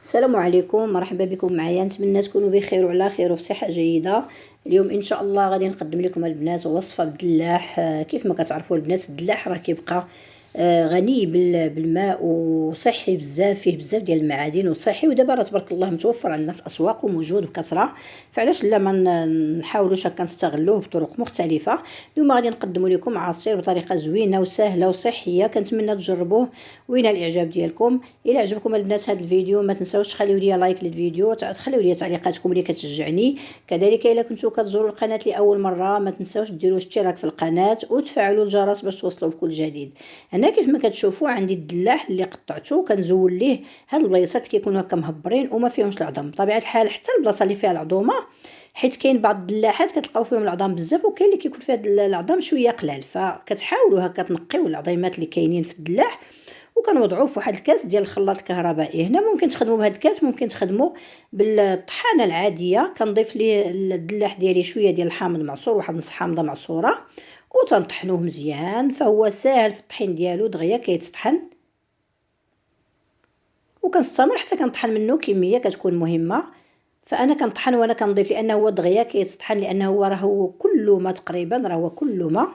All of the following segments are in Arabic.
السلام عليكم، مرحبا بكم معايا. نتمنى تكونوا بخير وعلى خير وفي صحه جيده. اليوم ان شاء الله غادي نقدم لكم البنات وصفه بالدلاح. كيف ما كتعرفوا البنات، الدلاح راه كيبقى غني بالماء وصحي بزاف، فيه بزاف ديال المعادن وصحي، ودابا راه تبارك الله متوفر عندنا في الاسواق وموجود بكثره، فعلاش لا ما نحاولوش هكا نستغلوه بطرق مختلفه. اليوم غادي نقدم لكم عصير بطريقه زوينه وسهله وصحيه، كنتمنى تجربوه وين الاعجاب ديالكم. الى عجبكم البنات هذا الفيديو ما تنساوش تخليو لي لايك للفيديو، تخليو لي تعليقاتكم اللي كتشجعني. كذلك الا كنتو كتزوروا القناه لاول مره ما تنساوش ديروا اشتراك في القناه وتفعلوا الجرس باش توصلوا بكل جديد. هنا كيف ما كتشوفوا عندي الدلاح اللي قطعته، كنزول ليه هاد البلايصات كيكونوا هكا مهبرين وما فيهمش العظم. بطبيعه الحال حتى البلاصه اللي فيها العظومه، حيت كاين بعض الدلاحات كتلقاو فيهم العظام بزاف، وكاين اللي كيكون فيها العظام شويه قلال، فكتحاولوا هكا تنقيو العظيمات اللي كاينين في الدلاح وكنوضعوه في واحد الكاس ديال الخلاط الكهربائي. هنا ممكن تخدموا بهذا الكاس، ممكن تخدموا بالطحانه العاديه. كنضيف ليه الدلاح ديالي شويه ديال الحامض معصور، واحد نص حامضه معصوره، وتنطحنوه مزيان. فهو ساهل في الطحين ديالو، دغيا كيتطحن، وكنستمر حتى كنطحن منه كميه كتكون مهمه. فانا كنطحن وانا كنضيف، لانه هو دغيا كيتطحن، لانه هو راه كله ما تقريبا، راه هو كله ما.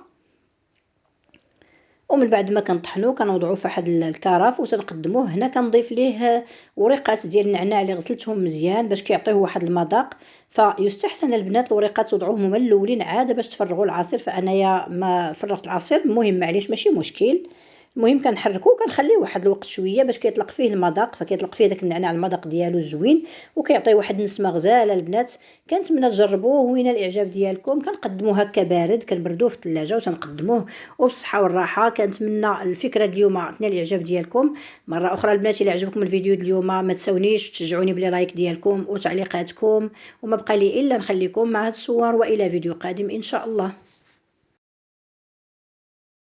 ومن بعد ما كنطحنوه كنوضعوه في واحد الكرف وتنقدموه. هنا كنضيف ليه وريقات ديال النعناع اللي غسلتهم مزيان باش كيعطيوه واحد المذاق. فيستحسن البنات الوريقات توضعوهم هما الاولين عاده باش تفرغوا العصير. فانايا ما فرغت العصير، المهم معليش ماشي مشكل. المهم كنحركوه كنخليه واحد الوقت شويه باش كيطلق فيه المذاق، فكيطلق فيه داك النعناع المذاق ديالو زوين وكيعطي واحد النسمه غزاله. البنات كنتمنى تجربوه وين الاعجاب ديالكم. كنقدموه هكا بارد، كنبردوه في الثلاجه وتنقدموه وبالصحه والراحه. كنتمنى الفكره اليوم عطني الاعجاب ديالكم. مره اخرى البنات، الى عجبكم الفيديو اليوم ما تساونيش تشجعوني بلي لايك ديالكم وتعليقاتكم، وما بقى لي الا نخليكم مع هاد الصور، والى فيديو قادم ان شاء الله.